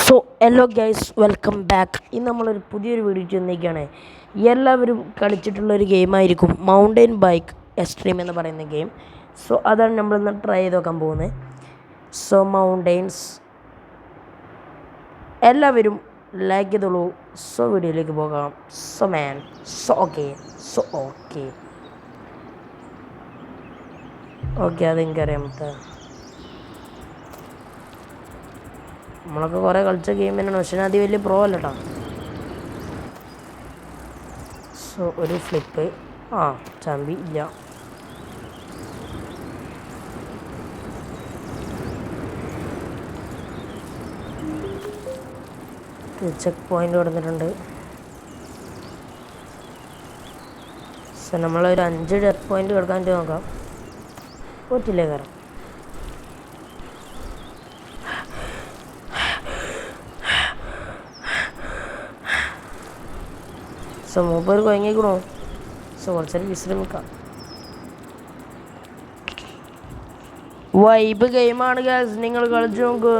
So hello guys, welcome back. ഇന്ന് നമ്മളൊരു പുതിയൊരു വീഡിയോ ചെന്നേക്കാണ്. എല്ലാവരും കളിച്ചിട്ടുള്ളൊരു ഗെയിമായിരിക്കും മൗണ്ടൻ ബൈക്ക് എക്സ്ട്രീം എന്ന് പറയുന്ന ഗെയിം. സോ അതാണ് നമ്മളിന്ന് ട്രൈ ചെയ്ത് നോക്കാൻ പോകുന്നത്. സോ മൗണ്ടെയ്ൻസ് എല്ലാവരും ലൈക്ക് ചെയ്തോളൂ. സോ വീഡിയോയിലേക്ക് പോകാം. സോ മാൻ ഓക്കെ അതെനിക്കറിയാം. നമ്മളൊക്കെ കുറേ കളിച്ച ഗെയിം തന്നെയാണ്, പക്ഷേ അത് വലിയ പ്രോ അല്ല കേട്ടോ. സോ ഒരു ഫ്ലിപ്പ് ചമ്പി ഇല്ല. ചെക്ക് പോയിന്റ് കൊടുത്തിട്ടുണ്ട്. സോ നമ്മളൊരു 5 ചെക്ക് പോയിന്റ് കൊടുക്കാൻ വേണ്ടി നോക്കാം. പറ്റില്ലേ കാരണം സോ മൂപ്പർ കുഴങ്ങിക്കണോ. സോ കുറച്ചേരം വിശ്രമിക്കാം. വൈബ് ഗെയിമാണ് ഗൈസ്, നിങ്ങൾ കളിച്ചു നോക്ക്.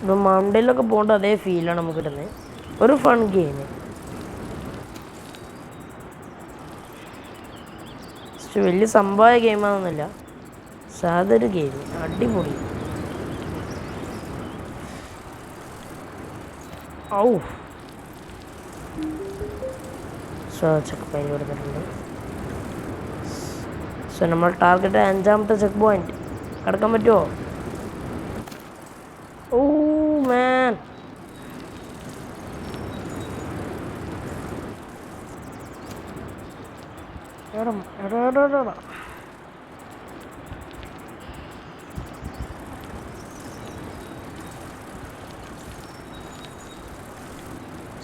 ഇപ്പോൾ മൗണ്ടനിലൊക്കെ പോകേണ്ട അതേ ഫീലാണ് നമുക്ക് കിട്ടുന്നത്. ഒരു ഫൺ ഗെയിം, വലിയ സംഭവ ഗെയിമാണെന്നല്ല, സാധാരണ ഗെയിം അടിപൊളി. സോ ചെക്ക് പോയിന്റ് കൊടുത്തിട്ടുണ്ട്. സോ നമ്മൾ ടാർഗറ്റ് 5ാമത്തെ ചെക്ക് പോയിന്റ് കടക്കാൻ പറ്റുമോ? ഓ മാൻ,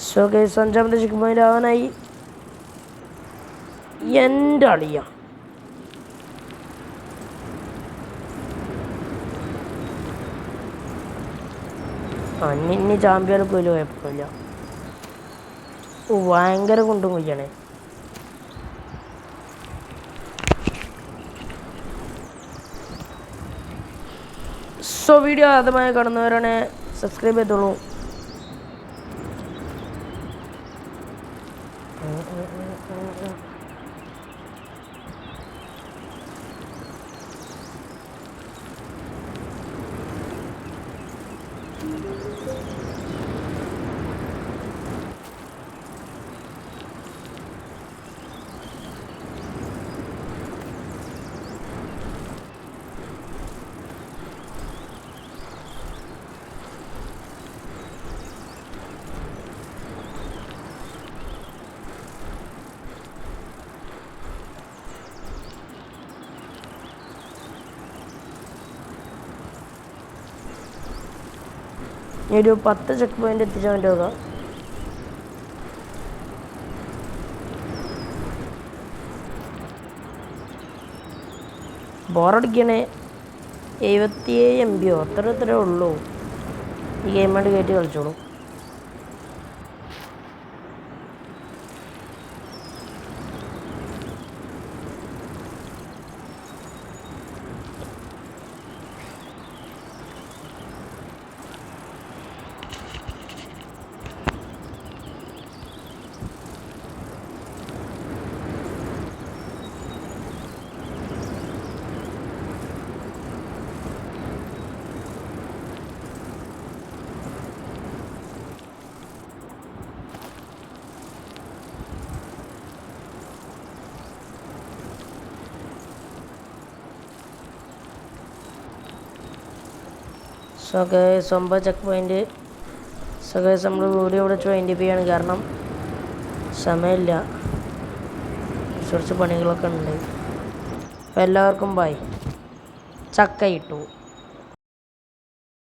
സോ ഗൈസ് 5ാമത്തെ ചെക്ക് പോയിന്റ് ആവാനായി. എൻ്റെ അളിയ ഇനി ചാമ്പ്യൻ പോലും കുഴപ്പമില്ല. ഭയങ്കര കൊണ്ടും കൊയ്യാണേ. സോ വീഡിയോ ആദ്യമായി കാണുന്നവരാണ് സബ്സ്ക്രൈബ് ചെയ്തോളൂ. ഒരു 10 ചെക്ക് പോയിന്റ് എത്തിച്ചാൽ വേണ്ടി നോക്കാം. ബോറടിക്കണേ. 77 MB അത്രേ ഉള്ളൂ. ഈ ഗെയിമായിട്ട് കയറ്റി കളിച്ചോളൂ. So guys 9 check point. So guys നമ്മൾ വീഡിയോ ഇവിടെ വൈൻഡ് അപ്പ് ചെയ്യാണ്, കാരണം സമയമില്ല, കുറച്ച് പണികളൊക്കെ ഉണ്ട്. അപ്പോൾ എല്ലാവർക്കും ബൈ. ചക്ക ഇട്ടു.